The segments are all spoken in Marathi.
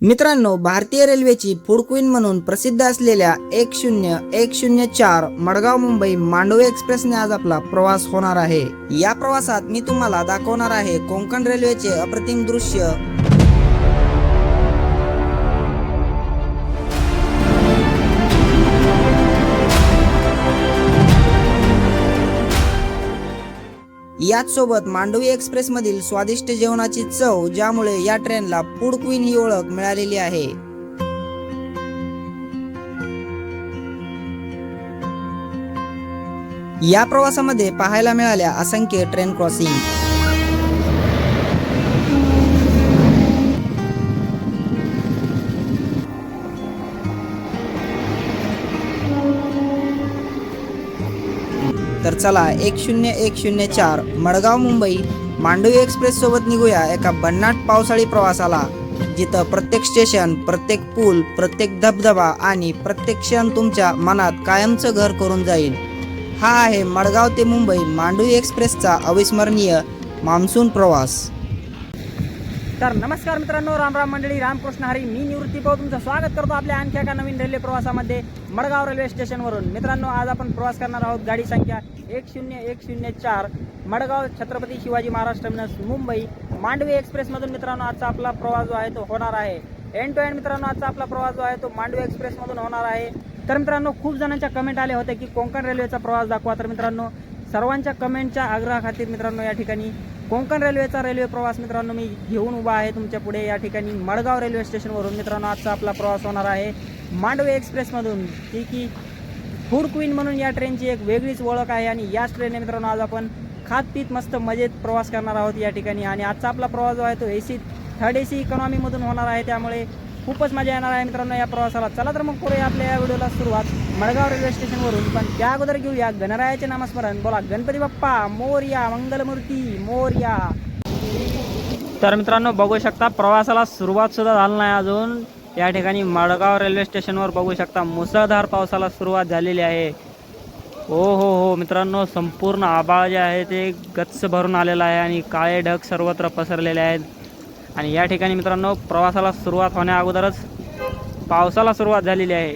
मित्रांनो, भारतीय रेल्वेची फूड क्वीन म्हणून प्रसिद्ध असलेल्या 10104 मडगाव मुंबई मांडवी एक्सप्रेसने आज आपला प्रवास होणार आहे। या प्रवासात मी तुम्हाला दाखवणार आहे कोकण रेल्वेचे अप्रतिम दृश्य। याच सोबत मांडवी एक्सप्रेस मधील स्वादिष्ट जेवणाची चव, ज्यामुळे या ट्रेनला फूड क्वीन ही ओळख मिळालेली आहे। या प्रवासामध्ये पाहायला मिळाल्या असंख्य ट्रेन क्रॉसिंग। तर चला 10104 मडगाव मुंबई मांडवी एक्सप्रेस सोबत निघूया एका भन्नाट पावसाळी प्रवासाला, जिथं प्रत्येक स्टेशन, प्रत्येक पूल, प्रत्येक धबधबा आणि प्रत्येक क्षण तुमच्या मनात कायमचं घर करून जाईल। हा आहे मडगाव ते मुंबई मांडवी एक्सप्रेसचा अविस्मरणीय मान्सून प्रवास। तर नमस्कार मित्रांनो, राम राम मंडळी, रामकृष्ण हरी। मी निवृत्ती भाऊ तुमचं स्वागत करतो आपल्या आणखी एका नवीन रेल्वे प्रवासामध्ये मडगाव रेल्वे स्टेशनवरून। मित्रांनो, आज आपण प्रवास करणार आहोत गाडी संख्या 10104 मडगाव छत्रपती शिवाजी महाराज टर्मिनस मुंबई मांडवी एक्सप्रेसमधून। मित्रांनो, आजचा आपला प्रवास जो आहे तो होणार आहे एंड टू एंड। मित्रांनो, आजचा आपला प्रवास जो आहे तो मांडवी एक्सप्रेसमधून होणार आहे। तर मित्रांनो, खूप जणांच्या कमेंट आले होते की कोकण रेल्वेचा प्रवास दाखवा। तर मित्रांनो, सर्वांच्या कमेंटच्या आग्रहाखातीर मित्रांनो या ठिकाणी कोकण रेल्वेचा रेल्वे प्रवास मित्रांनो मी घेऊन उभा आहे तुमच्या पुढे या ठिकाणी मडगाव रेल्वे स्टेशनवरून। मित्रांनो, आजचा आपला प्रवास होणार आहे मांडवी एक्सप्रेसमधून, की फूड क्वीन म्हणून या ट्रेनची एक वेगळीच ओळख आहे। आणि याच ट्रेनने मित्रांनो आज आपण खात पीत मस्त मजेत प्रवास करणार आहोत या ठिकाणी। आणि आजचा आपला प्रवास जो आहे तो AC थर्ड AC इकॉनॉमीमधून होणार आहे, त्यामुळे खूपच मजा येणार आहे मित्रांनो या प्रवासाला। चला तर मग करूया आपल्या या व्हिडिओला सुरुवात मडगाव रेल्वे स्टेशनवरून। पण त्या अगोदर घेऊया गणरायाचे नामस्मरण। बोला गणपती बाप्पा मोरया, मंगलमूर्ती मोरया। तर मित्रांनो, बघू शकता प्रवासाला सुरुवात सुद्धा झाली नाही अजून। या ठिकाणी मडगाव रेल्वे स्टेशनवर बघू शकता मुसळधार पावसाला सुरुवात झालेली आहे। हो मित्रांनो, संपूर्ण आभाळ जे आहे ते गच्च भरून आलेलं आहे आणि काळे ढग सर्वत्र पसरलेले आहेत। आणि या ठिकाणी मित्रांनो प्रवासाला सुरुवात होण्या अगोदरच पावसाला सुरुवात झालेली आहे।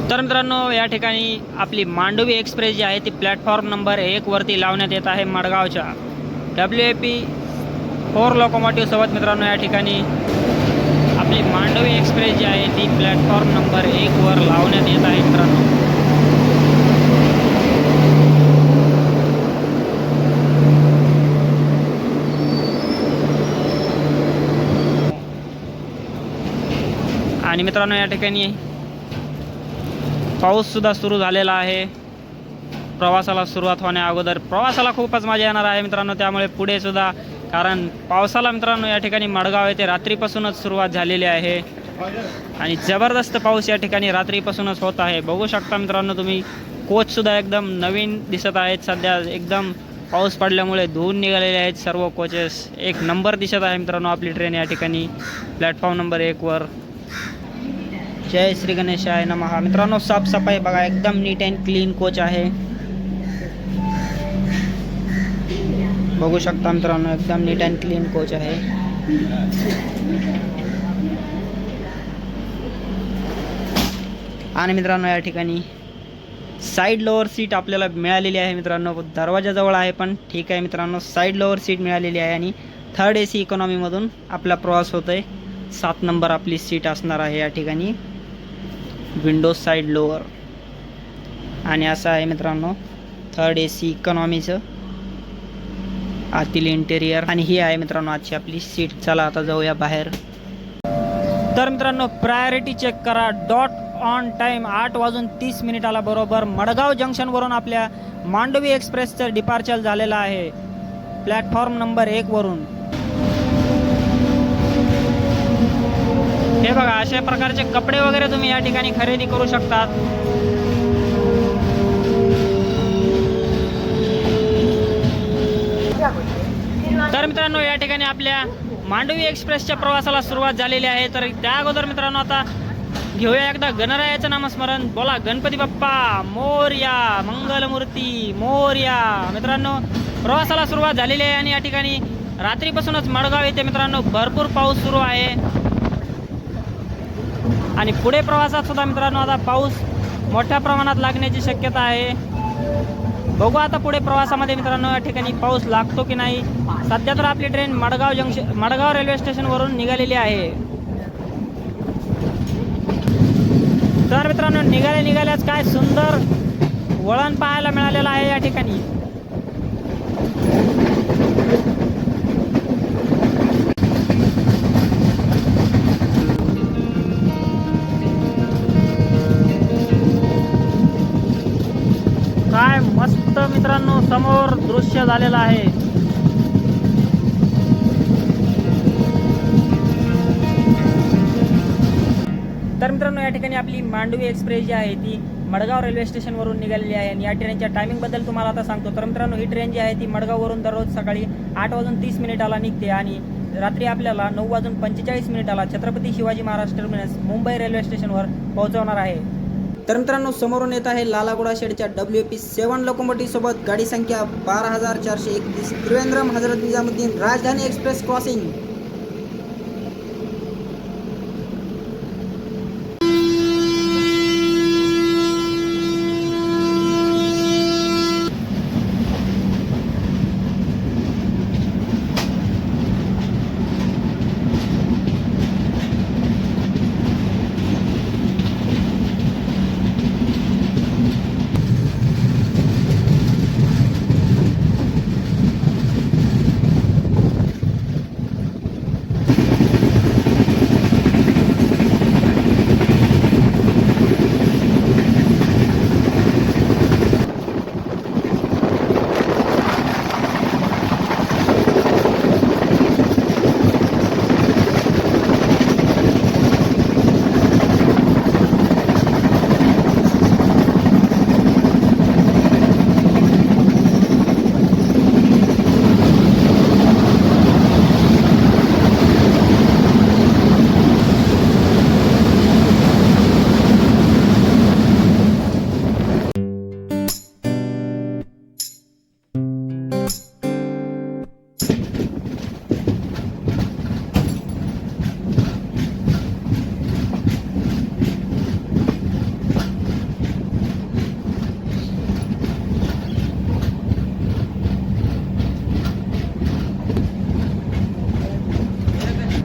तर मित्रांनो, या ठिकाणी आपली मांडवी एक्सप्रेस जी आहे ती प्लॅटफॉर्म नंबर 1 वरती लावण्यात येत आहे मडगावच्या WAP 4 लोकोमोटिव्ह सोबत। मित्रांनो, या ठिकाणी आपली मांडवी एक्सप्रेस जी आहे ती प्लॅटफॉर्म नंबर 1 वर लावण्यात येत आहे मित्रांनो। आणि मित्रांनो, या ठिकाणी पाऊस सुद्धा सुरू झालेला आहे प्रवासाला सुरुवात होण्या अगोदर। प्रवासाला खूपच मजा येणार आहे मित्रांनो, त्यामुळे पुढे सुद्धा, कारण पावसाला मित्रांनो या ठिकाणी मडगाव येथे रात्रीपासूनच सुरुवात झालेली आहे आणि जबरदस्त पाऊस या ठिकाणी रात्रीपासूनच होत आहे। बघू शकता मित्रांनो तुम्ही, कोचसुद्धा एकदम नवीन दिसत आहेत। सध्या एकदम पाऊस पडल्यामुळे धुवून निघालेले आहेत सर्व कोचेस। एक नंबर दिसत आहे मित्रांनो आपली ट्रेन या ठिकाणी प्लॅटफॉर्म नंबर 1 वर। जय श्री गणेशाय नमः। मित्रांनो, साफसफाई बघा, एकदम नीट अँड क्लीन कोच आहे। बघू शकता मित्रांनो, एकदम नीट अँड क्लीन कोच आहे। आणि मित्रांनो, या ठिकाणी साईड लोअर सीट आपल्याला मिळालेली आहे मित्रांनो। दरवाजाजवळ आहे पण ठीक आहे मित्रांनो, साईड लोअर सीट मिळालेली आहे। आणि थर्ड AC इकॉनॉमीमधून आपला प्रवास होतोय। 7 नंबर आपली सीट असणार आहे या ठिकाणी, विंडो साईड लोअर। आणि असं आहे मित्रांनो थर्ड AC इकॉनॉमीचं आतील इंटेरियर। आणि ही आहे मित्रांनो आजची आपली सीट। चला आता जाऊया बाहेर। तर मित्रांनो, प्रायोरिटी चेक करा, डॉट ऑन टाईम 8:30 बरोबर मडगाव जंक्शनवरून आपल्या मांडवी एक्सप्रेसचं डिपार्चर झालेलं आहे प्लॅटफॉर्म नंबर 1 वरून। हे बघा, अशा प्रकारचे कपडे वगैरे तुम्ही या ठिकाणी खरेदी करू शकता। तर मित्रांनो, या ठिकाणी आपल्या मांडवी एक्सप्रेसच्या प्रवासाला सुरुवात झालेली आहे। तर त्या अगोदर मित्रांनो आता घेऊया एकदा गणरायाचं नामस्मरण। बोला गणपती बाप्पा मोरया, मंगलमूर्ती मोरया। मित्रांनो, प्रवासाला सुरुवात झालेली आहे आणि या ठिकाणी रात्रीपासूनच मडगाव येथे मित्रांनो भरपूर पाऊस सुरू आहे। आणि पुढे प्रवासात सुद्धा मित्रांनो आता पाऊस मोठ्या प्रमाणात लागण्याची शक्यता आहे. बघू आता पुढे प्रवासामध्ये मित्रांनो या ठिकाणी पाऊस लागतो की नाही. सध्या तर आपली ट्रेन मडगाव रेल्वे स्टेशनवरून निघालेली आहे. तर मित्रांनो निघाल्याच काय सुंदर वळण पाहायला मिळालेलं आहे या ठिकाणी. काय मस्त मित्रांनो समोर दृश्य झालेलं आहे. तर मित्रांनो या ठिकाणी आपली मांडवी एक्सप्रेस जी आहे ती मडगाव रेल्वे स्टेशनवरून निघालेली आहे आणि या ट्रेनच्या टायमिंगबद्दल तुम्हाला आता सांगतो. तर मित्रांनो ही ट्रेन जी आहे ती मडगाववरून दररोज सकाळी 8:30 निघते आणि रात्री आपल्याला 9:45 छत्रपती शिवाजी महाराज टर्मिनस मुंबई रेल्वे स्टेशनवर पोहोचवणार आहे. तर मित्रांनो समोरून येत आहे लालागुडा शेडच्या WP7 लोकोमोटिव्ह सोबत गाडी संख्या 12,431 त्रिवेंद्रम हजरत निजामुद्दीन राजधानी एक्सप्रेस क्रॉसिंग.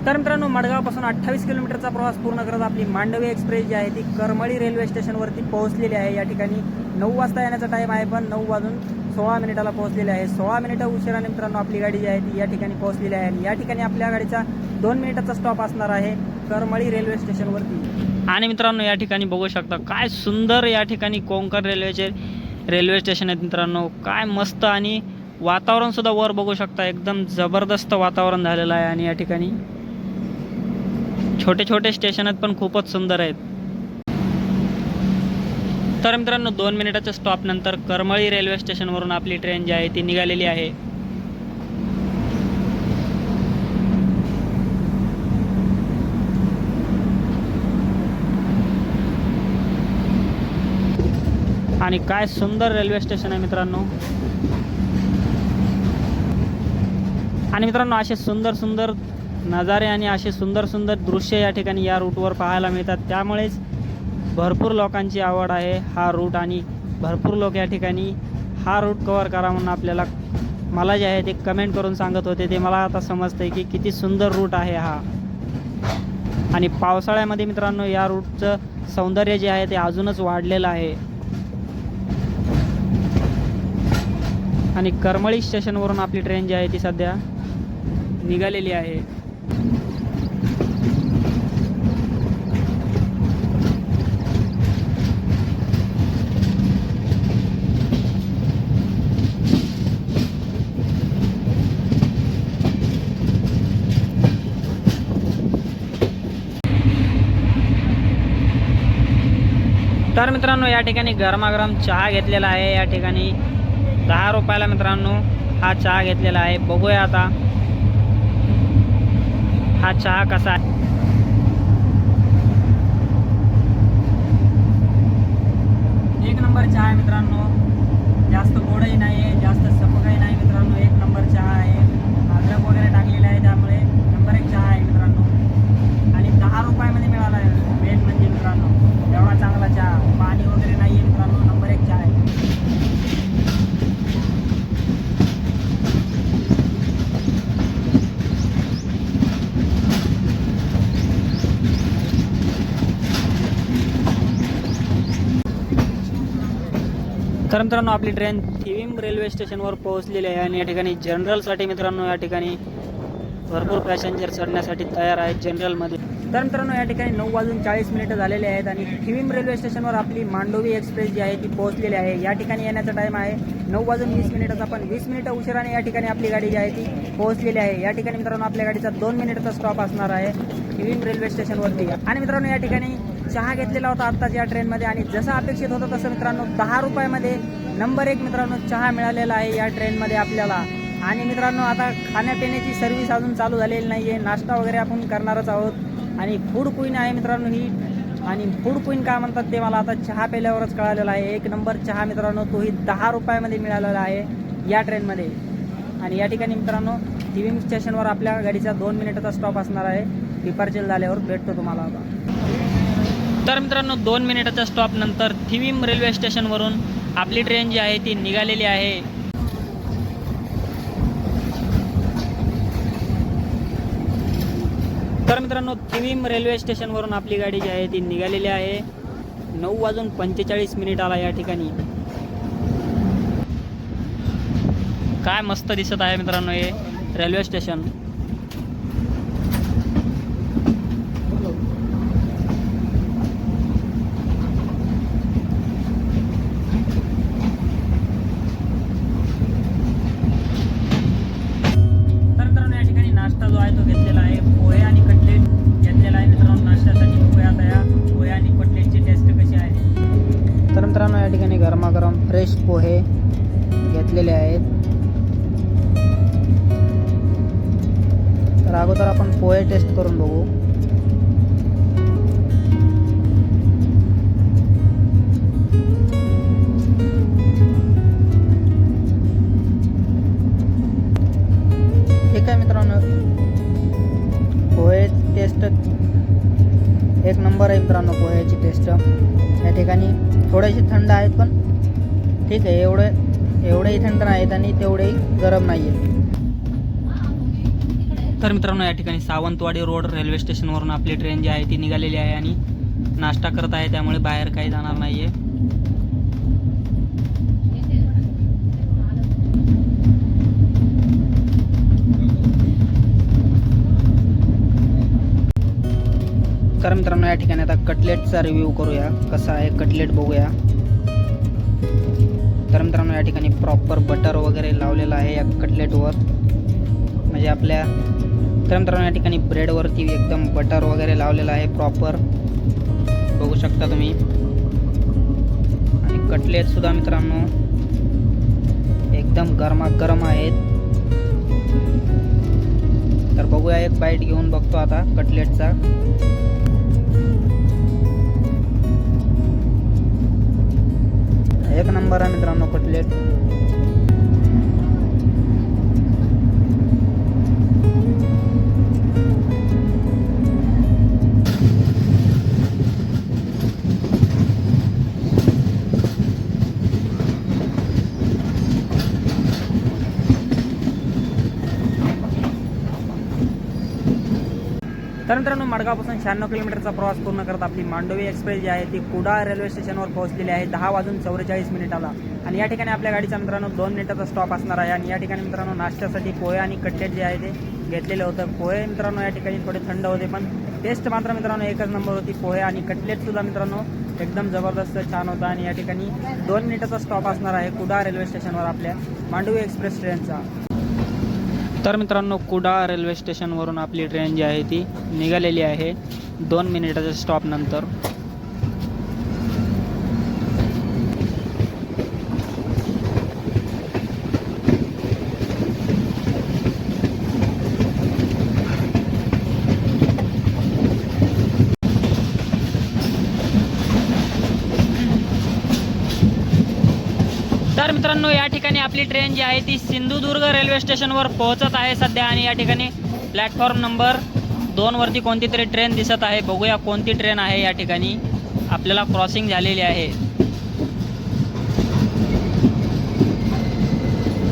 तर मित्रांनो मडगावपासून 28 किलोमीटरचा प्रवास पूर्ण करत आपली मांडवी एक्सप्रेस जी आहे ती करमळी रेल्वे स्टेशनवरती पोहोचलेली आहे. या ठिकाणी 9 वाजता येण्याचा टाईम आहे पण 9:16 पोहोचलेली आहे. 16 मिनिटं उशिराने मित्रांनो आपली गाडी जी आहे ती या ठिकाणी पोहोचलेली आहे आणि या ठिकाणी आपल्या गाडीचा 2 मिनिटाचा स्टॉप असणार आहे करमळी रेल्वे स्टेशनवरती. आणि मित्रांनो या ठिकाणी बघू शकता काय सुंदर या ठिकाणी कोंकण रेल्वे स्टेशन आहेत मित्रांनो. काय मस्त आणि वातावरण सुद्धा वर बघू शकता एकदम जबरदस्त वातावरण झालेलं आहे आणि या ठिकाणी छोटे छोटे स्टेशन आहेत पण खूपच सुंदर आहेत. तर मित्रांनो 2 मिनिटाच्या स्टॉप नंतर करमळी रेल्वे स्टेशनवरून आपली ट्रेन जी आहे ती निघालेली आहे. आणि काय सुंदर रेल्वे स्टेशन आहे मित्रांनो. आणि मित्रांनो असे सुंदर सुंदर नजारे आणि असे सुंदर सुंदर दृश्य या ठिकाणी या रूटवर पाहायला मिळतात. त्यामुळेच भरपूर लोकांची आवड आहे हा रूट आणि भरपूर लोक या ठिकाणी हा रूट कव्हर करा म्हणून मला जे आहे ते कमेंट करून सांगत होते. ते मला आता समजतंय की किती सुंदर रूट आहे हा. आणि पावसाळ्यामध्ये मित्रांनो या रूटचं सौंदर्य जे आहे ते अजूनच वाढलेलं आहे. आणि करमळी स्टेशनवरून आपली ट्रेन जी आहे ती सध्या निघालेली आहे. तर मित्रांनो या ठिकाणी गरमागरम चहा घेतलेला आहे. या ठिकाणी 10 रुपयाला मित्रांनो हा चहा घेतलेला आहे. बघूया आता हा चहा कसा आहे. एक नंबर चहा आहे मित्रांनो. जास्त गोडही नाही आहे, जास्त सपकही नाही मित्रांनो. एक नंबर चहा आहे. अद्रक वगैरे टाकलेला आहे त्यामुळे नंबर 1 चहा आहे मित्रांनो. आणि 10 रुपयामध्ये मिळाला आहे. मेन म्हणजे तर मित्रांनो आपली ट्रेन थिविम रेल्वे स्टेशनवर पोहोचलेली आहे आणि या ठिकाणी जनरलसाठी मित्रांनो या ठिकाणी भरपूर पॅसेंजर चढण्यासाठी तयार आहेत जनरलमध्ये. तर मित्रांनो या ठिकाणी 9:40 झालेले आहेत आणि थिविम रेल्वे स्टेशनवर आपली मांडोवी एक्सप्रेस जी आहे ती पोहोचलेली आहे. या ठिकाणी येण्याचा टाईम आहे 9:20 पण 20 मिनिटं उशिराने या ठिकाणी आपली गाडी जी आहे ती पोहोचलेली आहे. या ठिकाणी मित्रांनो आपल्या गाडीचा 2 मिनिटचा स्टॉप असणार आहे थिविम रेल्वे स्टेशनवरती. आणि मित्रांनो या ठिकाणी चहा घेतलेला होता आत्ताच या ट्रेनमध्ये आणि जसं अपेक्षित होतं तसं मित्रांनो 10 रुपयामध्ये नंबर 1 मित्रांनो चहा मिळालेला आहे या ट्रेनमध्ये आपल्याला. आणि मित्रांनो आता खाण्यापिण्याची सर्व्हिस अजून चालू झालेली नाही आहे. नाश्ता वगैरे आपण करणारच आहोत आणि फूड क्वीन आहे मित्रांनो ही. आणि फूड क्वीन काय म्हणतात ते मला आता चहा प्यायल्यावरच कळालेलं आहे. 1 नंबर चहा मित्रांनो तोही 10 रुपयामध्ये मिळालेला आहे या ट्रेनमध्ये. आणि या ठिकाणी मित्रांनो थिविम स्टेशनवर आपल्या गाडीचा 2 मिनिटाचा स्टॉप असणार आहे. डिपार्चर झाल्यावर भेटतो तुम्हाला आता. तर मित्रांनो 2 मिनिटाच्या स्टॉप नंतर थिविम रेल्वे स्टेशनवरून आपली ट्रेन जी आहे ती निघालेली आहे. तर मित्रांनो थिविम रेल्वे स्टेशनवरून आपली गाडी जी आहे ती निघालेली आहे 9:45 या ठिकाणी. काय मस्त दिसत आहे मित्रांनो हे रेल्वे स्टेशन. नाश्ता जो आहे तो घेतलेला आहे. पोहे आणि कटलेट घेतलेला आहे मित्रांनो नाश्त्यासाठी. बघूया आता या पोहे आणि कटलेटची टेस्ट कशी आहे. तर मित्रांनो या ठिकाणी गरमागरम फ्रेश पोहे घेतलेले आहेत. तर अगोदर आपण पोहे टेस्ट करून बघू. ठीक आहे मित्रांनो पोहे टेस्ट 1 नंबर आहे मित्रांनो पोह्याची टेस्ट. या ठिकाणी थोडेसे थंड आहेत पण ठीक आहे. एवढेही थंड नाहीत आणि तेवढेही गरम नाही आहेत. तर मित्रांनो या ठिकाणी सावंतवाडी रोड रेल्वे स्टेशनवरून आपली ट्रेन जी आहे ती निघालेली आहे आणि नाश्ता करत आहे त्यामुळे बाहेर काही जाणार नाही आहे. तर मित्रांनो या ठिकाणी आता कटलेटचा रिव्ह्यू करूया. कसा आहे कटलेट बघूया. तर मित्रांनो या ठिकाणी प्रॉपर बटर वगैरे लावलेलं आहे या कटलेटवर म्हणजे आपल्या. तर मित्रांनो या ठिकाणी ब्रेडवरती एकदम बटर वगैरे लावलेलं आहे प्रॉपर बघू शकता तुम्ही. आणि कटलेटसुद्धा मित्रांनो एकदम गरमागरम आहेत. तर बघूया एक बाईट घेऊन बघतो आता कटलेटचा. एक नंबर आहे मित्रांनो कटलेट. तर मित्रांनो मडगावपासून 96 किलोमीटरचा प्रवास पूर्ण करत आपली मांडोवी एक्सप्रेस जी आहे ती कुडाळ रेल्वे स्टेशनवर पोहोचलेली आहे 10:44 आणि या ठिकाणी आपल्या गाडीचा मित्रांनो 2 मिनिटाचा स्टॉप असणार आहे. आणि या ठिकाणी मित्रांनो नाश्त्यासाठी पोहे आणि कटलेट जे आहे ते घेतलेलं होतं. पोहे मित्रांनो या ठिकाणी थोडे थंड होते पण टेस्ट मात्र मित्रांनो एकच नंबर होती. पोहे आणि कटलेटसुद्धा मित्रांनो एकदम जबरदस्त छान होता. आणि या ठिकाणी 2 मिनिटाचा स्टॉप असणार आहे कुडाळ रेल्वे स्टेशनवर आपल्या मांडोवी एक्सप्रेस ट्रेनचा. तर मित्रांनो कुडाळ रेल्वे स्टेशनवरून आपली ट्रेन जी आहे ती निघालेली आहे 2 मिनिटाच्या स्टॉप नंतर. तर मित्रांनो या ठिकाणी आपली ट्रेन जी आहे ती सिंधुदुर्ग रेल्वे स्टेशनवर पोहोचत आहे सध्या. आणि या ठिकाणी प्लॅटफॉर्म नंबर 2 वरती कोणती तरी ट्रेन दिसत आहे. बघूया कोणती ट्रेन आहे. या ठिकाणी आपल्याला क्रॉसिंग झालेली आहे.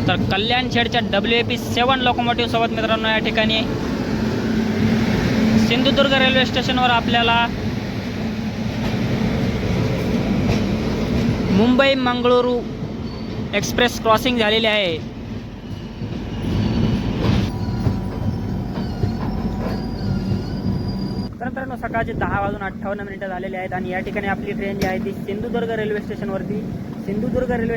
तर कल्याण शेडच्या WAP7 लोकोमोटिव्ह सोबत मित्रांनो या ठिकाणी सिंधुदुर्ग रेल्वे स्टेशनवर आपल्याला मुंबई मंगळुरू एक्सप्रेस क्रॉसिंग झालेली आहे. तर मित्रांनो सकाळचे 10:58 झालेले आहेत आणि या ठिकाणी आपली ट्रेन जी आहे ती सिंधुदुर्ग रेल्वे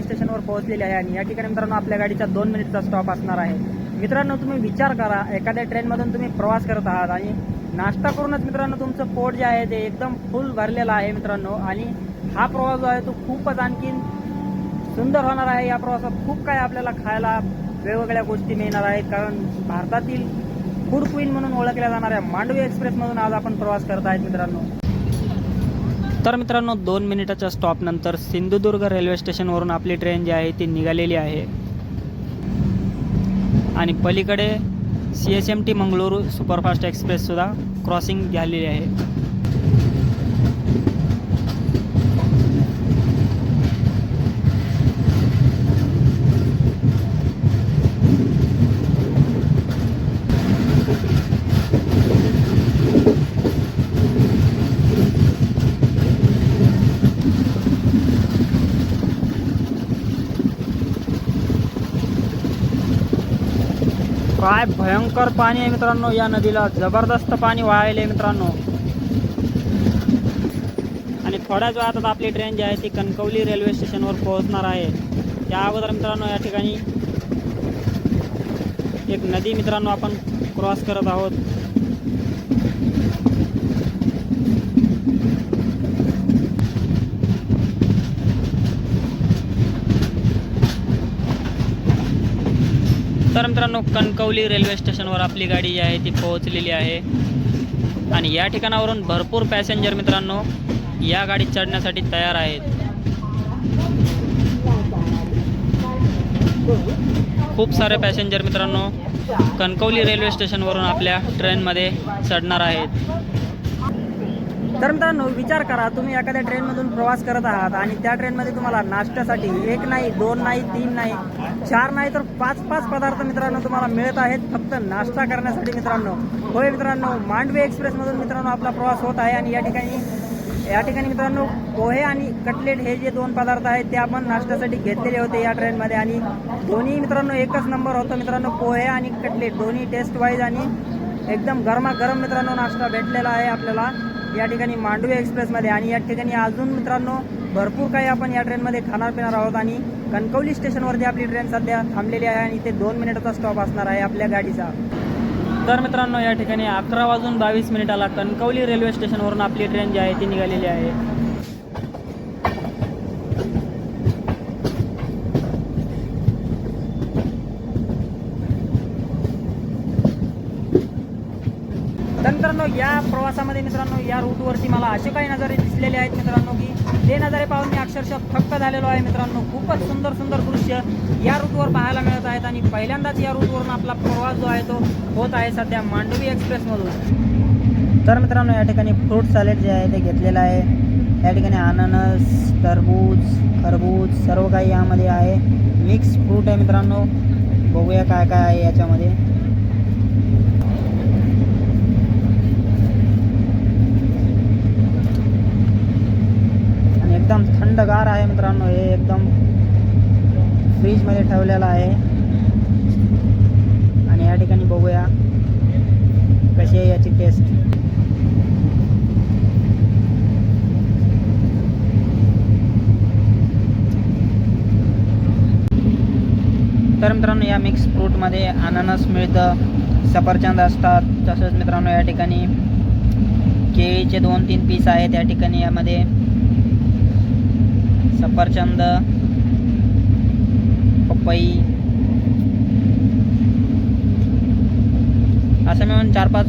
स्टेशनवर पोहोचलेली आहे. आणि या ठिकाणी मित्रांनो आपल्या गाडीचा 2 मिनिटचा स्टॉप असणार आहे. मित्रांनो तुम्ही विचार करा, एखाद्या ट्रेनमधून तुम्ही प्रवास करत आहात आणि नाश्ता करूनच मित्रांनो तुमचं पोट जे आहे ते एकदम फुल भरलेलं आहे मित्रांनो. आणि हा प्रवास जो आहे तो खूपच आणखीन सुंदर होणार आहे. या प्रवासात खूप काय आपल्याला खायला वेगवेगळ्या गोष्टी मिळणार आहेत, कारण भारतातील फूड क्वीन म्हणून ओळखल्या जाणाऱ्या मांडवी एक्सप्रेसमधून आज आपण प्रवास करत आहेत मित्रांनो. तर मित्रांनो 2 मिनिटाच्या स्टॉप नंतर सिंधुदुर्ग रेल्वे स्टेशनवरून आपली ट्रेन जी आहे ती निघालेली आहे आणि पलीकडे CSMT मंगळूरू सुपरफास्ट एक्सप्रेससुद्धा क्रॉसिंग झालेली आहे. काय भयंकर पाणी आहे मित्रांनो, या नदीला जबरदस्त पाणी वाहायले मित्रांनो. आणि थोड्याच वेळात आता आपली ट्रेन जी आहे ती कणकवली रेल्वे स्टेशनवर पोहोचणार आहे. त्या अगोदर मित्रांनो या ठिकाणी एक नदी मित्रांनो आपण क्रॉस करत आहोत. तर मित्रांनो कणकवली रेल्वे स्टेशनवर आपली गाडी जी आहे ती पोहोचलेली आहे आणि या ठिकाणावरून भरपूर पॅसेंजर मित्रांनो या गाडीत चढण्यासाठी तयार आहेत. खूप सारे पॅसेंजर मित्रांनो कणकवली रेल्वे स्टेशनवरून आपल्या ट्रेनमध्ये चढणार आहेत. तर मित्रांनो विचार करा, तुम्ही एखाद्या ट्रेनमधून प्रवास करत आहात आणि त्या ट्रेनमध्ये तुम्हाला नाश्त्यासाठी 1 नाही 2 नाही 3 नाही 4 नाही तर 5 पदार्थ मित्रांनो तुम्हाला मिळत आहेत फक्त नाश्ता करण्यासाठी मित्रांनो. होय मित्रांनो, मांडवी एक्सप्रेसमधून मित्रांनो आपला प्रवास होत आहे आणि या ठिकाणी मित्रांनो पोहे आणि कटलेट हे जे 2 पदार्थ आहेत ते आपण नाश्त्यासाठी घेतलेले होते या ट्रेनमध्ये आणि दोन्ही मित्रांनो एकच नंबर होतं मित्रांनो. पोहे आणि कटलेट दोन्ही टेस्ट वाईज आणि एकदम गरमागरम मित्रांनो नाश्ता भेटलेला आहे आपल्याला या ठिकाणी मांडवी एक्सप्रेसमध्ये. आणि या ठिकाणी अजून मित्रांनो भरपूर काही आपण या ट्रेनमध्ये खाणार पिणार आहोत आणि कणकवली स्टेशनवरती आपली ट्रेन सध्या थांबलेली आहे आणि ते 2 मिनिटाचा स्टॉप असणार आहे आपल्या गाडीचा. तर मित्रांनो या ठिकाणी 11:22 कणकवली रेल्वे स्टेशनवरून आपली ट्रेन जी आहे ती निघालेली आहे. तर मित्रांनो या प्रवासामध्ये मित्रांनो या रूटवरती मला असे काही नजारे दिसलेले आहेत मित्रांनो की ते नजारे पाहून मी अक्षरशः थक्क झालेलो आहे मित्रांनो. खूपच सुंदर सुंदर दृश्य या रूटवर पाहायला मिळत आहेत आणि पहिल्यांदाच या रूटवरून आपला प्रवास जो आहे तो होत आहे सध्या मांडवी एक्सप्रेसमधून. तर मित्रांनो या ठिकाणी फ्रूट सॅलेड जे आहे ते घेतलेलं आहे. या ठिकाणी अननस, टरबूज, खरबूज सर्व काही यामध्ये आहे. मिक्स फ्रूट आहे मित्रांनो. बघूया काय काय आहे याच्यामध्ये. एकदम थंडगार आहे मित्रांनो. हे एकदम फ्रीजमध्ये ठेवलेलं आहे आणि या ठिकाणी बघूया कशी आहे याची टेस्ट. तर मित्रांनो या मिक्स फ्रूटमध्ये अननस मिळतं, सफरचंद असतात. तसंच मित्रांनो या ठिकाणी केळीचे 2-3 पीस आहेत या ठिकाणी. यामध्ये सफरचंद, पपई असं मिळून 4-5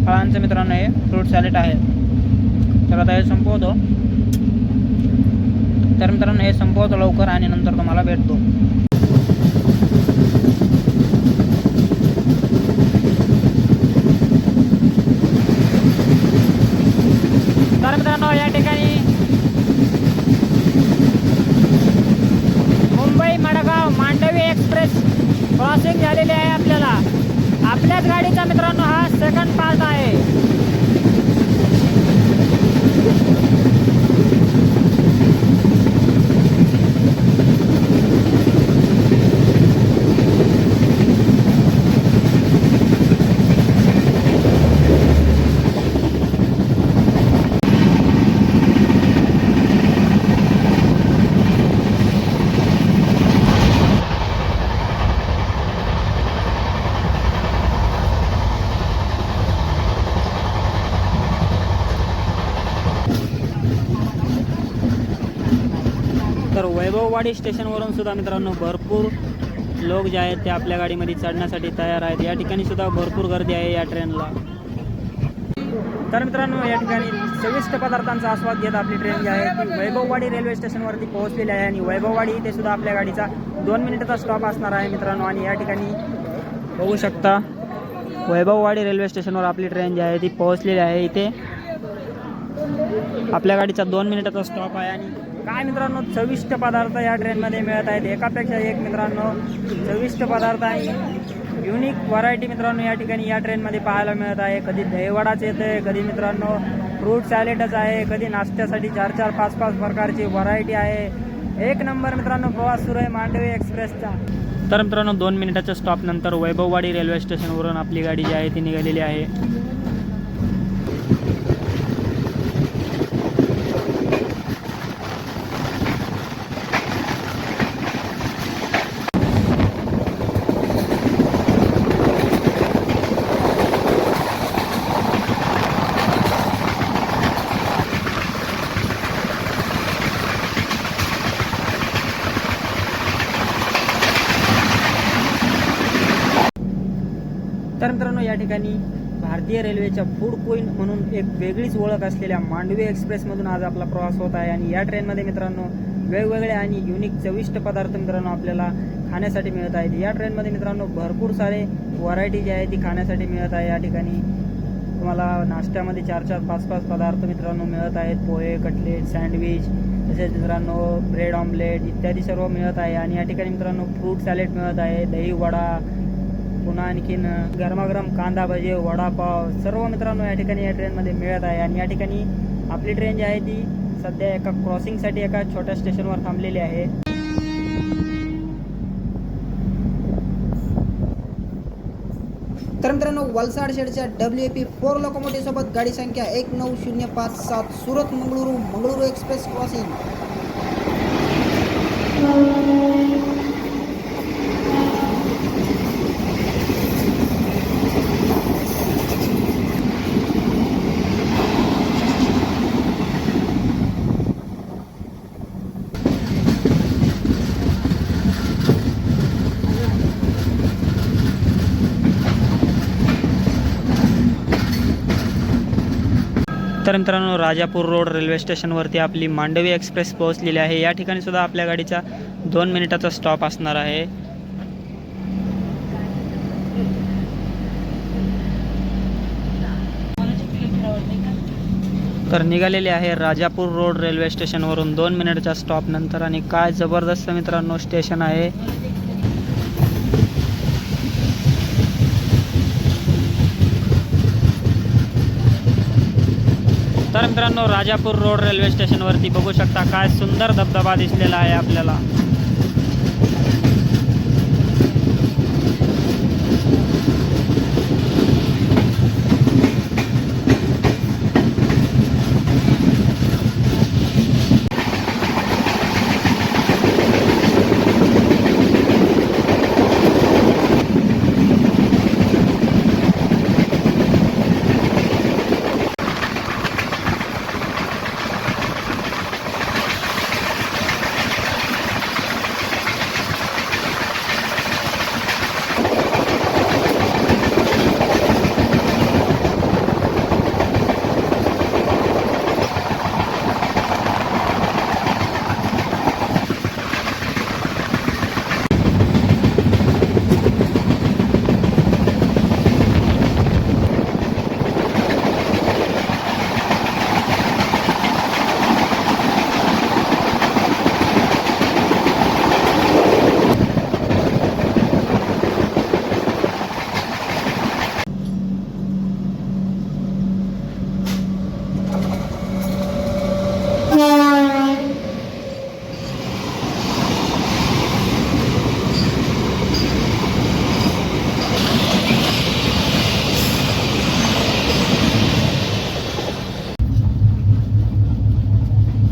फळांचं मित्रांनो हे फ्रूट सॅलेड आहे. तर आता हे संपवतो. तर मित्रांनो हे संपवतो लवकर आणि नंतर तुम्हाला भेटतो. तर मित्रांनो या ठिकाणी मुंबई मडगाव मांडवी एक्सप्रेस क्रॉसिंग झालेली आहे आपल्याला. आपल्याच गाडीचा मित्रांनो हा सेकंड पार्ट आहे. वैभववाडी स्टेशनवरून सुद्धा मित्रांनो भरपूर लोक जे आहेत ते आपल्या गाडीमध्ये चढण्यासाठी तयार आहेत. या ठिकाणी सुद्धा भरपूर गर्दी आहे या ट्रेनला. तर मित्रांनो या ठिकाणी चविष्ट पदार्थांचा आस्वाद घेत आपली ट्रेन जी आहे ती वैभववाडी रेल्वे स्टेशनवरती पोहोचलेली आहे. आणि वैभववाडी इथे सुद्धा आपल्या गाडीचा 2 मिनिटाचा स्टॉप असणार आहे मित्रांनो. आणि या ठिकाणी बघू शकता वैभववाडी रेल्वे स्टेशनवर आपली ट्रेन जी आहे ती पोहोचलेली आहे. इथे आपल्या गाडीचा 2 मिनिटाचा स्टॉप आहे. आणि काय मित्रांनो चविष्ट पदार्थ या ट्रेनमध्ये मिळत आहेत, एकापेक्षा एक मित्रांनो चविष्ट पदार्थ आणि युनिक व्हरायटी मित्रांनो या ठिकाणी या ट्रेनमध्ये पाहायला मिळत आहे. कधी दहीवडाच येतं आहे, कधी मित्रांनो फ्रूट सॅलेडच आहे, कधी नाश्त्यासाठी 4-4, 5-5 प्रकारची व्हरायटी आहे. एक नंबर मित्रांनो प्रवास सुरू आहे मांडवी एक्सप्रेसचा. तर मित्रांनो 2 मिनिटाच्या स्टॉपनंतर वैभववाडी रेल्वे स्टेशनवरून आपली गाडी जी आहे ती निघालेली आहे. तर मित्रांनो या ठिकाणी भारतीय रेल्वेच्या फूड क्वीन म्हणून एक वेगळीच ओळख असलेल्या मांडवी एक्सप्रेसमधून आज आपला प्रवास होत आहे. आणि या ट्रेनमध्ये मित्रांनो वेगवेगळे आणि युनिक चविष्ट पदार्थ मित्रांनो आपल्याला खाण्यासाठी मिळत आहेत. या ट्रेनमध्ये मित्रांनो भरपूर सारे व्हरायटी जी आहे ती खाण्यासाठी मिळत आहे. या ठिकाणी तुम्हाला नाश्त्यामध्ये 4-4, 5-5 पदार्थ मित्रांनो मिळत आहेत. पोहे, कटलेट, सँडविच, तसेच मित्रांनो ब्रेड ऑमलेट इत्यादी सर्व मिळत आहे. आणि या ठिकाणी मित्रांनो फ्रूट सॅलेड मिळत आहे, दही वडा, पुन्हा आणखीन गरमागरम कांदा भजी, वडापाव सर्व मित्रांनो या ठिकाणी या ट्रेनमध्ये मिळत आहे. आणि या ठिकाणी आपली ट्रेन जी आहे ती सध्या एका क्रॉसिंगसाठी एका छोट्या स्टेशनवर थांबलेली आहे. तर मित्रांनो वलसाड शेडच्या WAP4 लोकोमोटिव्ह सोबत गाडी संख्या 19057 सुरत मंगळुरू एक्सप्रेस क्रॉसिंग. तर मित्रांनो राजापूर रोड रेल्वे स्टेशनवरती आपली मांडवी एक्सप्रेस पोहोचलेली आहे. या ठिकाणी सुद्धा आपल्या गाडीचा 2 मिनिटाचा स्टॉप असणार आहे. तर निघालेले आहे राजापूर रोड रेल्वे स्टेशनवरून 2 मिनिटाच्या स्टॉप नंतर. आणि काय जबरदस्त मित्रांनो स्टेशन आहे. तर मित्रांनो राजापूर रोड रेल्वे स्टेशनवरती बघू शकता काय सुंदर धबधबा दिसलेला आहे आपल्याला.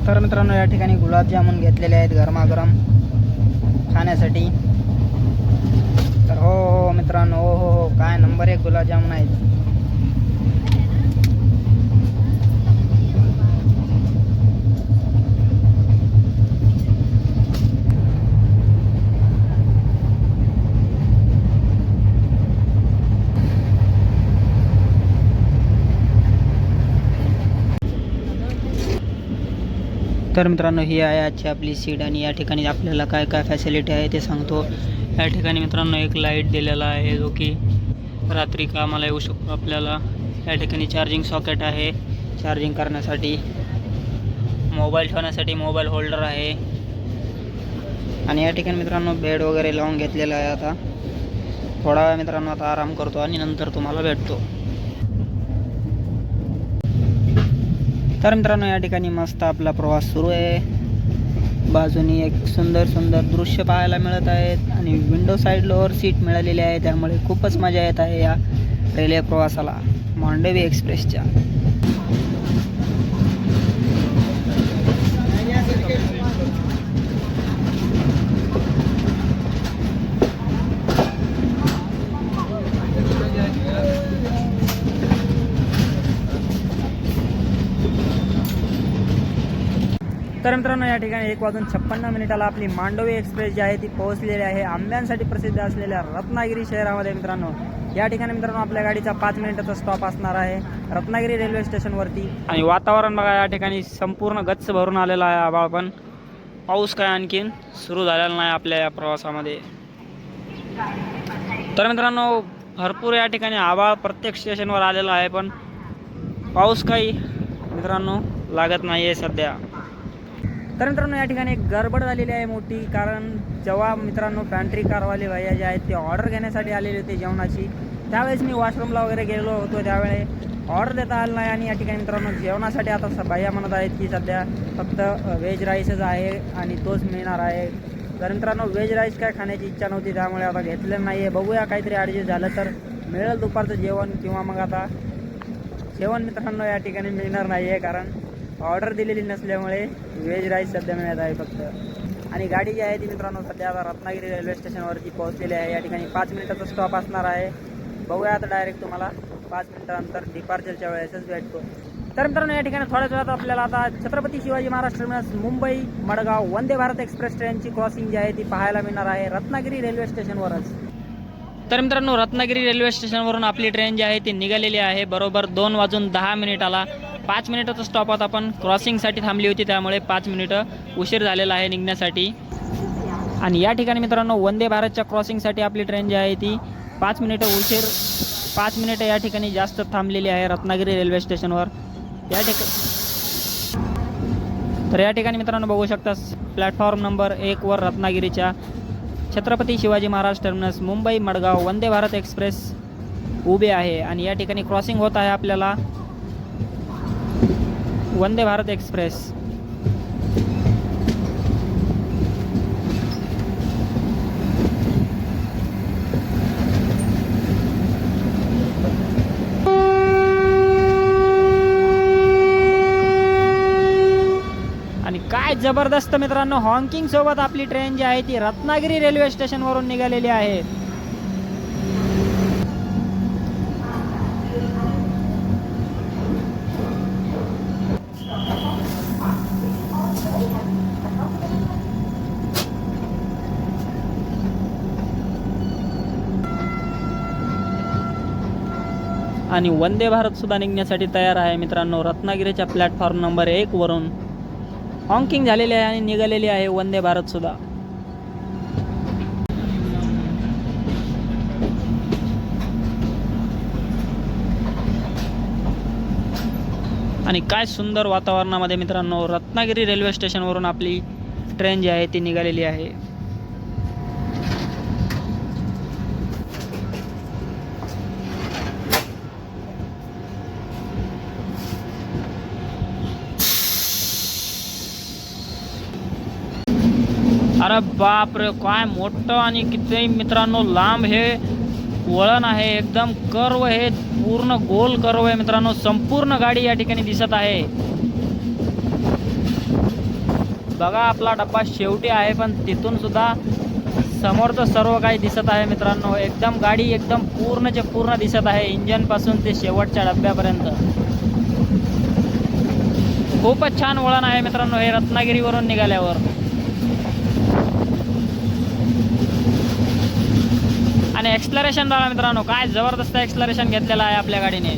तर मित्रांनो या ठिकाणी गुलाबजामुन घेतलेले आहेत गरमागरम खाण्यासाठी. तर हो मित्रांनो, हो काय नंबर 1 गुलाबजामुन आहेत. तर मित्रांनो ही आहे आजची आपली सीट आणि या ठिकाणी आपल्याला काय काय फॅसिलिटी आहे ते सांगतो. या ठिकाणी मित्रांनो एक लाईट दिलेला आहे जो की रात्री कामाला येऊ शकतो आपल्याला. या ठिकाणी चार्जिंग सॉकेट आहे चार्जिंग करण्यासाठी. मोबाईल ठेवण्यासाठी मोबाईल होल्डर आहे. आणि या ठिकाणी मित्रांनो बेड वगैरे लावून घेतलेला आहे. आता थोडा वेळ मित्रांनो आता आराम करतो आणि नंतर तुम्हाला भेटतो. तर मित्रांनो या ठिकाणी मस्त आपला प्रवास सुरू आहे. बाजूनी एक सुंदर सुंदर दृश्य पाहायला मिळत आहेत आणि विंडो साईड लोअर सीट मिळालेली आहे, त्यामुळे खूपच मजा येत आहे या रेल्वे प्रवासाला मांडवी एक्सप्रेसच्या. तर मित्रांनो या ठिकाणी 1:56 आपली मांडवी एक्सप्रेस जी आहे ती पोहोचलेली आहे आंब्यांसाठी प्रसिद्ध असलेल्या रत्नागिरी शहरामध्ये. मित्रांनो या ठिकाणी मित्रांनो आपल्या गाडीचा 5 मिनिटाचा स्टॉप असणार आहे रत्नागिरी रेल्वे स्टेशनवरती. आणि वातावरण बघा या ठिकाणी संपूर्ण गच्च भरून आलेला आहे. आभाळ पण पाऊस काय आणखीन सुरू झालेला नाही आपल्या या प्रवासामध्ये. तर मित्रांनो भरपूर या ठिकाणी आभाळ प्रत्येक स्टेशनवर आलेला आहे, पण पाऊस काही मित्रांनो लागत नाही आहे सध्या. तर मित्रांनो या ठिकाणी एक गडबड झालेली आहे मोठी, कारण जेव्हा मित्रांनो पॅन्ट्री कारवाले भैया जे आहेत ते ऑर्डर घेण्यासाठी आलेले होते जेवणाची, त्यावेळेस मी वॉशरूमला वगैरे गेलो होतो, त्यावेळेस ऑर्डर देता आलं नाही. आणि या ठिकाणी मित्रांनो जेवणासाठी आता भैया म्हणत आहेत की सध्या फक्त व्हेज राईसच आहे आणि तोच मिळणार आहे. तर मित्रांनो व्हेज राईस काय खाण्याची इच्छा नव्हती, त्यामुळे आता घेतलेलं नाही आहे. बघूया काहीतरी ॲडजस्ट झालं तर मिळेल दुपारचं जेवण, किंवा मग आता जेवण मित्रांनो या ठिकाणी मिळणार नाही आहे, कारण ऑर्डर दिलेली नसल्यामुळे व्हेज राईस सध्या मिळत आहे फक्त. आणि गाडी जी आहे ती मित्रांनो सध्या आता रत्नागिरी रेल्वे स्टेशनवरती पोहोचलेली आहे. या ठिकाणी 5 मिनिटाचा स्टॉप असणार आहे. बघूया आता डायरेक्ट तुम्हाला 5 मिनिटानंतर डिपार्चरच्या वेळेसच भेटतो. तर मित्रांनो या ठिकाणी थोड्याच वेळात आपल्याला आता छत्रपती शिवाजी महाराज टर्मिनस मुंबई मडगाव वंदे भारत एक्सप्रेस ट्रेनची क्रॉसिंग जी आहे ती पाहायला मिळणार आहे रत्नागिरी रेल्वे स्टेशनवरच. तर मित्रांनो रत्नागिरी रेल्वे स्टेशनवरून आपली ट्रेन जी आहे ती निघालेली आहे बरोबर 2:10 5 मिनिटाचा स्टॉप आता आपण क्रॉसिंगसाठी थांबली होती, त्यामुळे 5 मिनिटं उशीर झालेला आहे निघण्यासाठी. आणि या ठिकाणी मित्रांनो वंदे भारतच्या क्रॉसिंगसाठी आपली ट्रेन जी आहे ती 5 मिनिटं या ठिकाणी जास्त थांबलेली आहे रत्नागिरी रेल्वे स्टेशनवर. तर या ठिकाणी मित्रांनो बघू शकता प्लॅटफॉर्म नंबर 1 वर रत्नागिरीच्या छत्रपती शिवाजी महाराज टर्मिनस मुंबई मडगाव वंदे भारत एक्सप्रेस उभे आहे. आणि या ठिकाणी क्रॉसिंग होत आहे आपल्याला वंदे भारत एक्सप्रेस. आणि काय जबरदस्त मित्रांनो हॉकिंग सोबत आपली ट्रेन जी आहे ती रत्नागिरी रेल्वे स्टेशनवरून निघालेली आहे. आणि वंदे भारत सुद्धा निघण्यासाठी तयार आहे मित्रांनो. रत्नागिरीच्या प्लॅटफॉर्म नंबर 1 वरून हॉकिंग झालेली आहे आणि निघालेली आहे वंदे भारत सुद्धा. आणि काय सुंदर वातावरणामध्ये मित्रांनो रत्नागिरी रेल्वे स्टेशनवरून आपली ट्रेन जी आहे ती निघालेली आहे. अरे बाप रे काय मोठं आणि किती मित्रांनो लांब हे वळण आहे. एकदम कर्व हे पूर्ण गोल कर्व आहे मित्रांनो. संपूर्ण गाडी या ठिकाणी दिसत आहे. बघा आपला डब्बा शेवटी आहे, पण तिथून सुद्धा समोरचं सर्व काही दिसत आहे मित्रांनो. एकदम गाडी एकदम पूर्णच्या पूर्ण दिसत आहे, इंजन पासून ते शेवटच्या डब्यापर्यंत. खूपच छान वळण आहे मित्रांनो हे रत्नागिरीवरून निघाल्यावर. आणि एक्सलरेशन बघा मित्रांनो, काय जबरदस्त एक्सलरेशन घेतलेलं आहे आपल्या गाडीने.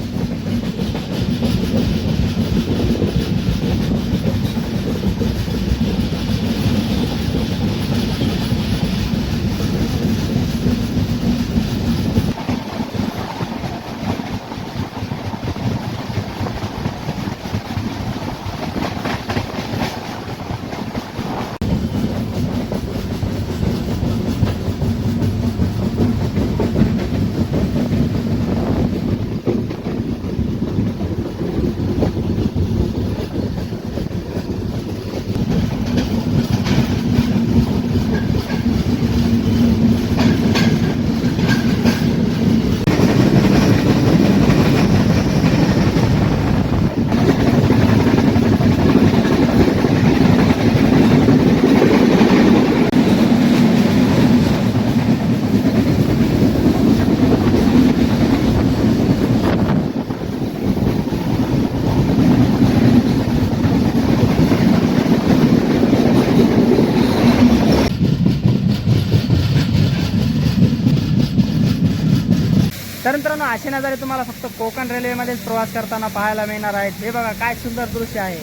तर मित्रांनो असे नजारे तुम्हाला फक्त कोकण रेल्वेमध्येच प्रवास करताना पाहायला मिळणार आहेत. हे बघा काय सुंदर दृश्य आहे.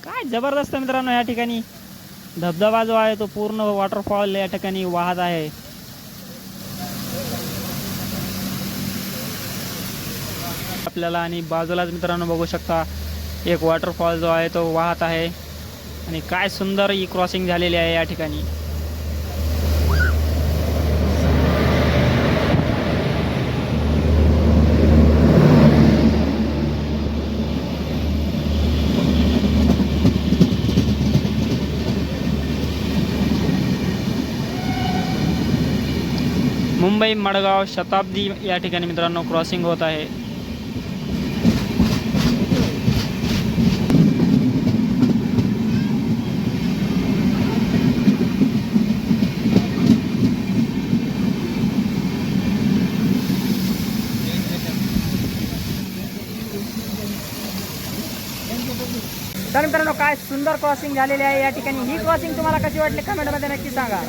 काय जबरदस्त मित्रांनो या ठिकाणी धबधबा जो आहे तो पूर्ण वॉटरफॉल या ठिकाणी वाहत आहे. आपल्याला आणि बाजूलाच मित्रांनो बघू शकता एक वॉटरफॉल जो आहे तो वाहत आहे आणि काय सुंदर ही क्रॉसिंग झालेली आहे या ठिकाणी. मुंबई मडगाव शताब्दी या ठिकाणी मित्रांनो क्रॉसिंग होत आहे. तर मित्रांनो काय सुंदर क्रॉसिंग झालेली आहे या ठिकाणी. ही क्रॉसिंग तुम्हाला कशी वाटली कमेंटमध्ये नक्की सांगा.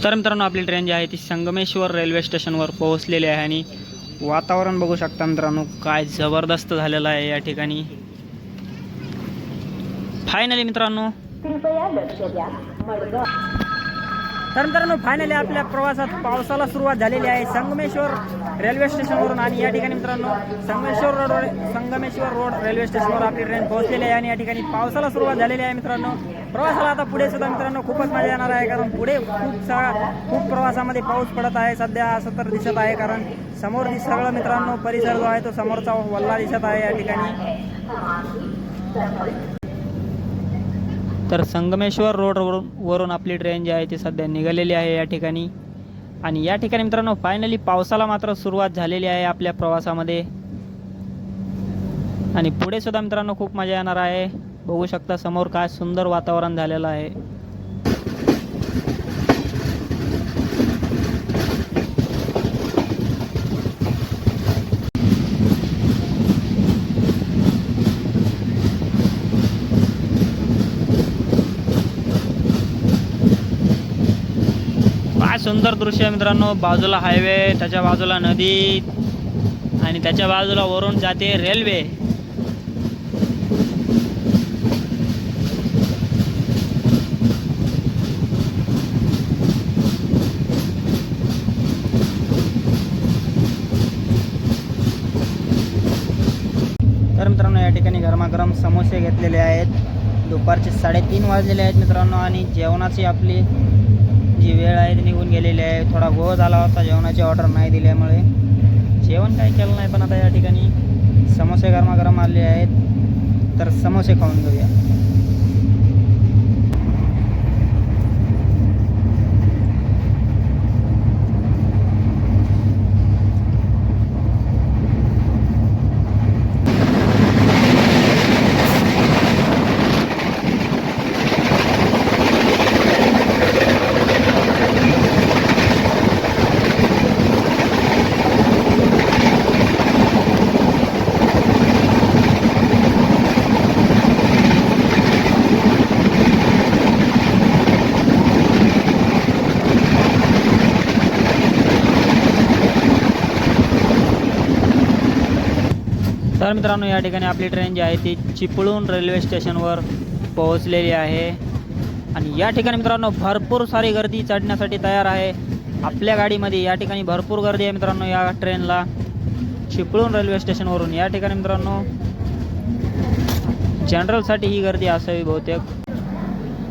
तर मित्रांनो आपली ट्रेन जी आहे ती संगमेश्वर रेल्वे स्टेशनवर पोहोचलेली आहे आणि वातावरण बघू शकता मित्रांनो काय जबरदस्त झालेलं आहे या ठिकाणी. फायनली मित्रांनो तर मित्रांनो फायनली आपल्या प्रवासात पावसाला सुरुवात झालेली आहे संगमेश्वर रेल्वे स्टेशनवरून. आणि या ठिकाणी मित्रांनो संगमेश्वर रोड रेल्वे स्टेशनवर आपली ट्रेन पोहोचलेली आहे आणि या ठिकाणी पावसाला सुरुवात झालेली आहे मित्रांनो. प्रवासाला आता पुढे सुद्धा मित्रांनो खूपच मजा येणार आहे कारण पुढे खूप प्रवासामध्ये पाऊस पडत आहे सध्या असं तर दिसत आहे. कारण समोर सगळं मित्रांनो परिसर जो आहे तो समोरचा वल्ला दिसत आहे या ठिकाणी. तर संगमेश्वर रोडवरून आपली ट्रेन जी आहे ती सध्या निघालेली आहे या ठिकाणी. आणि या ठिकाणी मित्रांनो फायनली पावसाला मात्र सुरुवात झालेली आहे आपल्या प्रवासामध्ये आणि पुढे सुद्धा मित्रांनो खूप मजा येणार आहे. बघू शकता समोर काय सुंदर वातावरण झालेलं आहे. काय सुंदर दृश्य आहे मित्रांनो. बाजूला हायवे, त्याच्या बाजूला नदी आणि त्याच्या बाजूला वरून जाते रेल्वे. तर मित्रांनो या ठिकाणी गरमागरम समोसे घेतलेले आहेत. दुपारचे 3:30 वाजलेले आहेत मित्रांनो आणि जेवणाची आपली जी वेळ आहे ती निघून गेलेली आहे. थोडा गोळ झाला होता जेवणाची ऑर्डर नाही दिल्यामुळे. जेवण काही केलं नाही पण आता या ठिकाणी समोसे गरमागरम आले आहेत तर समोसे खाऊन घेऊया. तर मित्रांनो या ठिकाणी आपली ट्रेन जी आहे ती चिपळूण रेल्वे स्टेशनवर पोहोचलेली आहे आणि या ठिकाणी मित्रांनो भरपूर सारी गर्दी चढण्यासाठी तयार आहे. आपल्या गाडीमध्ये या ठिकाणी भरपूर गर्दी आहे मित्रांनो या ट्रेनला चिपळूण रेल्वे स्टेशनवरून. या ठिकाणी मित्रांनो जनरलसाठी ही गर्दी असावी बहुतेक.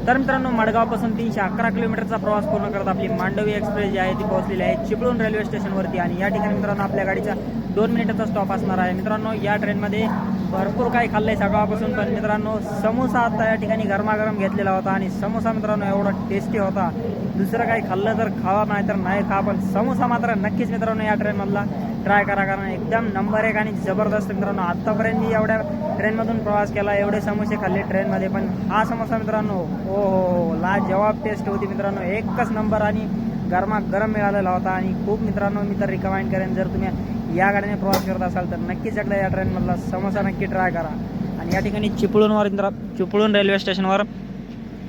तर मित्रांनो मडगावपासून 311 किलोमीटरचा प्रवास पूर्ण करत आपली मांडवी एक्सप्रेस जी आहे ती पोहोचलेली आहे चिपळूण रेल्वे स्टेशनवरती आणि या ठिकाणी मित्रांनो आपल्या गाडीचा 2 मिनिटाचा स्टॉप असणार आहे. मित्रांनो या ट्रेनमध्ये भरपूर काही खाल्लं आहे सकाळपासून, पण मित्रांनो समोसा आता या ठिकाणी गरमागरम घेतलेला होता आणि समोसा मित्रांनो एवढा टेस्टी होता. दुसरं काही खाल्लं तर खावा नाही तर नाही खा, पण समोसा मात्र नक्कीच मित्रांनो या ट्रेनमधला ट्राय करा, कारण एकदम नंबर 1 आणि जबरदस्त. मित्रांनो आत्तापर्यंत मी एवढ्या ट्रेनमधून प्रवास केला, एवढे समोसे खाल्ले ट्रेनमध्ये, पण हा समोसा मित्रांनो हो लाजवाब टेस्ट होती मित्रांनो, एकच नंबर आणि गरमागरम मिळालेला होता. आणि खूप मित्रांनो मी तर रिकमेंड करेन, जर तुम्ही या गाडीने प्रवास करत असाल तर नक्कीच एकदा या ट्रेनमधला समोसा नक्की ट्राय करा. आणि या ठिकाणी चिपळूण रेल्वे स्टेशनवर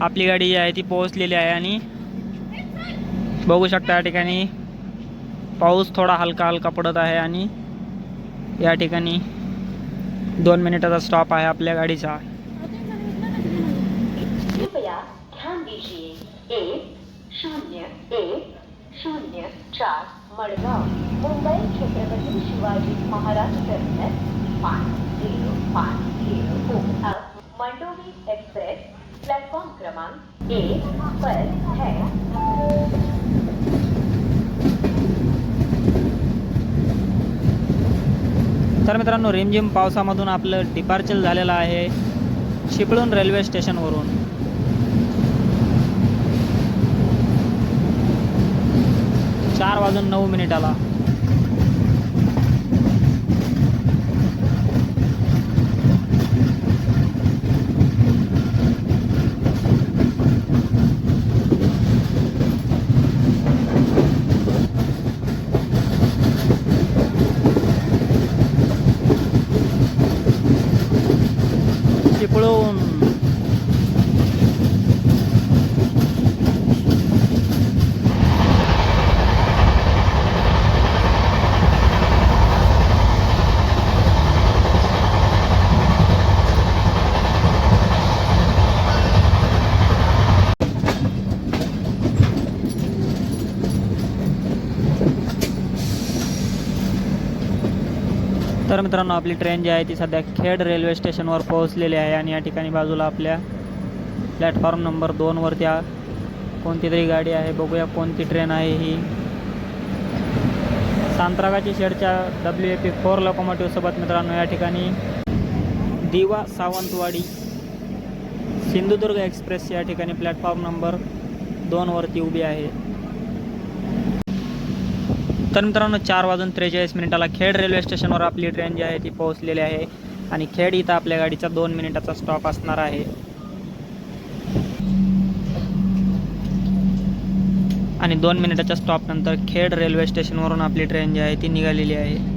आपली गाडी जी आहे ती पोहोचलेली आहे आणि बघू शकता या ठिकाणी पाऊस थोडा हलका हलका पडत आहे आणि या ठिकाणी 2 मिनिटाचा स्टॉप आहे आपल्या गाडीचा. कृपया ध्यान दीजिए 1014 मडगाव मुंबई छत्रपति शिवाजी महाराज टर्मिनस 5050 अब मंडोवी एक्सप्रेस प्लेटफॉर्म क्रमांक 1 पर है. तर मित्रांनो रिमझिम पावसामधून आपलं डिपार्चर झालेलं आहे चिपळूण रेल्वे स्टेशनवरून. 4:09 चिपळूण. तर मित्रांनो आपली ट्रेन जी आहे ती सध्या खेड रेल्वे स्टेशनवर पोहोचलेली आहे आणि या ठिकाणी बाजूला आपल्या प्लॅटफॉर्म नंबर 2 वरती कोणती तरी गाडी आहे. बघूया कोणती ट्रेन आहे ही. सांतरागाची शेडच्या WAP4 लोकोमोटिव्ह सोबत मित्रांनो या ठिकाणी दिवा सावंतवाडी सिंधुदुर्ग एक्सप्रेस या ठिकाणी प्लॅटफॉर्म नंबर 2 वरती उभी आहे. तर मित्रांनो 4:43 खेड रेल्वे स्टेशनवर आपली ट्रेन जी आहे ती पोहोचलेली आहे आणि खेड इथं आपल्या गाडीचा 2 मिनिटाचा स्टॉप असणार आहे. आणि 2 मिनिटाच्या स्टॉप नंतर खेड रेल्वे स्टेशनवरून आपली ट्रेन जी आहे ती निघालेली आहे.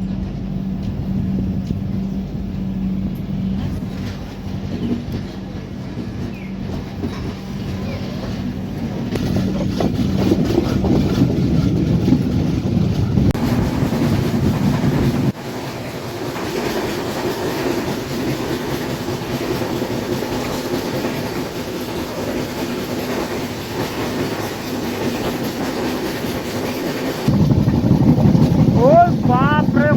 बाप रे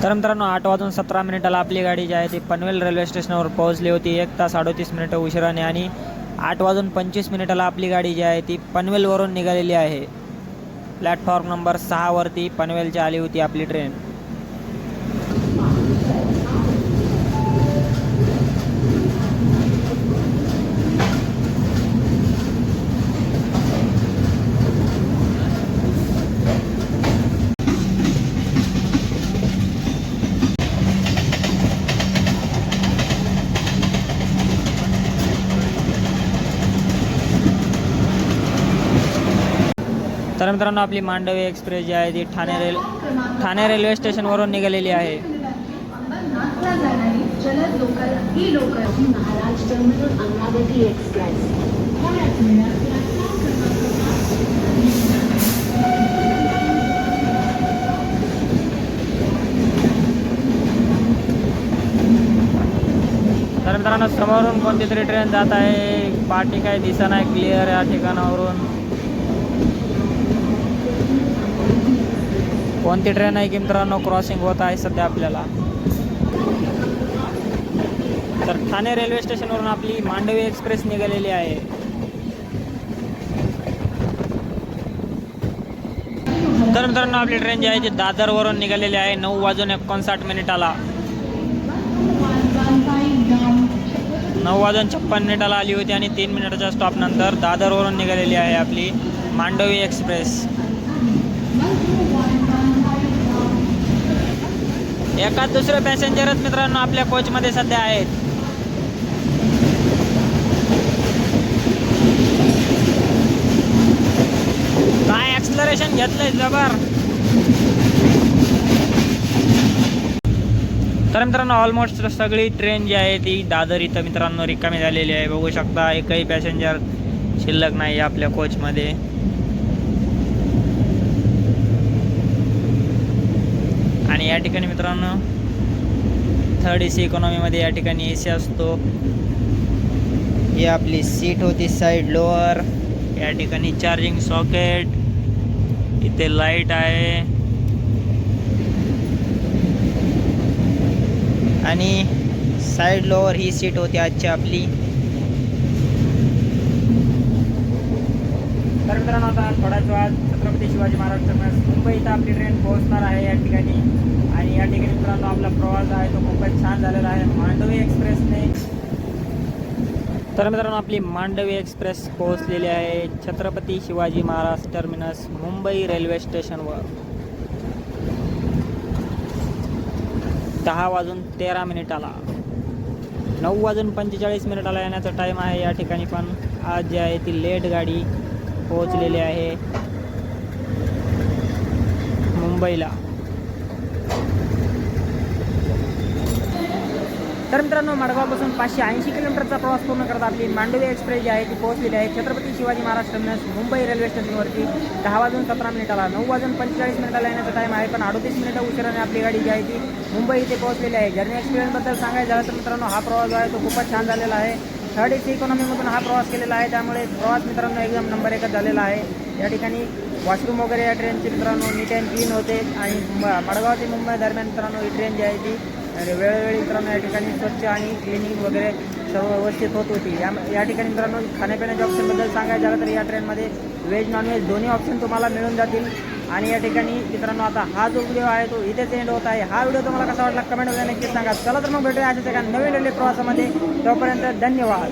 तर मित्रांनो 8:17 आपली गाडी जी आहे ती पनवेल रेल्वे स्टेशनवर पोहोचली होती 1 तास 38 मिनिटं उशिराने. आणि 8:25 आपली गाडी जी आहे ती पनवेलवरून निघालेली आहे. प्लॅटफॉर्म नंबर 6 वरती पनवेलची आली होती आपली ट्रेन. तर मित्रांनो आपली मांडवी एक्सप्रेस जी आहे ती ठाणे रेल्वे स्टेशनवरून निघालेली आहे. अंबरनाथला जाणारी जलद लोकल ही local Maharaj terminal Amravati express थोड्याच वेळात तर मित्रांनो समोरून कोणती तरी ट्रेन जात आहे. पाठी काय दिसत नाही क्लिअर या ठिकाणावरून. कोणती ट्रेन आहे की मित्रांनो क्रॉसिंग होत आहे सध्या आपल्याला. तर ठाणे रेल्वे स्टेशनवरून आपली मांडवी एक्सप्रेस निघालेली आहे. तर मित्रांनो आपली ट्रेन जी आहे ती दादरवरून निघालेली आहे 9:59 9:56 आली होती आणि 3 मिनिटाच्या स्टॉपनंतर दादरवरून निघालेली आहे आपली मांडवी एक्सप्रेस. एकाच दुसरे पॅसेंजरच मित्रांनो आपल्या कोचमध्ये सध्या आहेत. काय ॲक्सलरेशन घेतलंय जबर. तर मित्रांनो ऑलमोस्ट सगळी ट्रेन जी आहे ती दादर इथं मित्रांनो रिकामी झालेली आहे. बघू शकता एकही पॅसेंजर शिल्लक नाही आपल्या कोचमध्ये. आणि या ठिकाणी मित्रांनो 3rd AC इकॉनॉमीमध्ये या ठिकाणी AC असतो. ही आपली सीट होती साईड लोअर. या ठिकाणी चार्जिंग सॉकेट, इथे लाईट आहे आणि साईड लोअर ही सीट होती आजची आपली. तर मित्रांनो आता थोड्याच वेळात छत्रपती शिवाजी महाराज टर्मिनस मुंबई इथं आपली ट्रेन पोहोचणार आहे या ठिकाणी. आणि या ठिकाणी मित्रांनो आपला प्रवास आहे तो खूपच छान झालेला आहे मांडवी एक्सप्रेसने. तर मित्रांनो आपली मांडवी एक्सप्रेस पोहोचलेली आहे छत्रपती शिवाजी महाराज टर्मिनस मुंबई रेल्वे स्टेशनवर 10:13 9:45 येण्याचा टाईम आहे या ठिकाणी. पण आज जी आहे ती लेट गाडी पोहोचलेली आहे मुंबईला. तर मित्रांनो मडगावपासून 580 किलोमीटरचा प्रवास पूर्ण करत आपली मांडवी एक्सप्रेस जी आहे ती पोहोचलेली आहे छत्रपती शिवाजी महाराज टर्मिनस मुंबई रेल्वे स्टेशनवरती 10:17 9:45 येण्याचा टाईम आहे. पण 38 मिनिटं उशिराने आपली गाडी जी आहे ती मुंबई इथे पोहोचलेली आहे. जर्नी एक्सपिरियन्सबद्दल सांगायचं झालं तर मित्रांनो हा प्रवास जो आहे तो खूपच छान झालेला आहे. 3rd AC इकॉनॉमीमधून हा प्रवास केलेला आहे. त्यामुळे प्रवास मित्रांनो एकदम नंबर 1 झालेला आहे. या ठिकाणी वॉशरूम वगैरे या ट्रेनचे मित्रांनो नीट अँड क्लीन होते. आणि मडगाव ते मुंबई दरम्यान मित्रांनो ही ट्रेन जी आहे ती वेळोवेळी मित्रांनो या ठिकाणी स्वच्छ आणि क्लिनिंग वगैरे सर्व व्यवस्थित होत होती. या ठिकाणी मित्रांनो खाण्यापिण्याच्या ऑप्शनबद्दल सांगायचं झालं तर या ट्रेनमध्ये व्हेज नॉनव्हेज दोन्ही ऑप्शन तुम्हाला मिळून जातील. आणि या ठिकाणी मित्रांनो आता हा जो व्हिडिओ आहे तो इथेच एंड होत आहे. हा व्हिडिओ तुम्हाला कसा वाटला कमेंटमध्ये नक्कीच सांगा. चला तर मग भेटूया अशाच एका नवीन रेल्वे प्रवासामध्ये. तोपर्यंत धन्यवाद.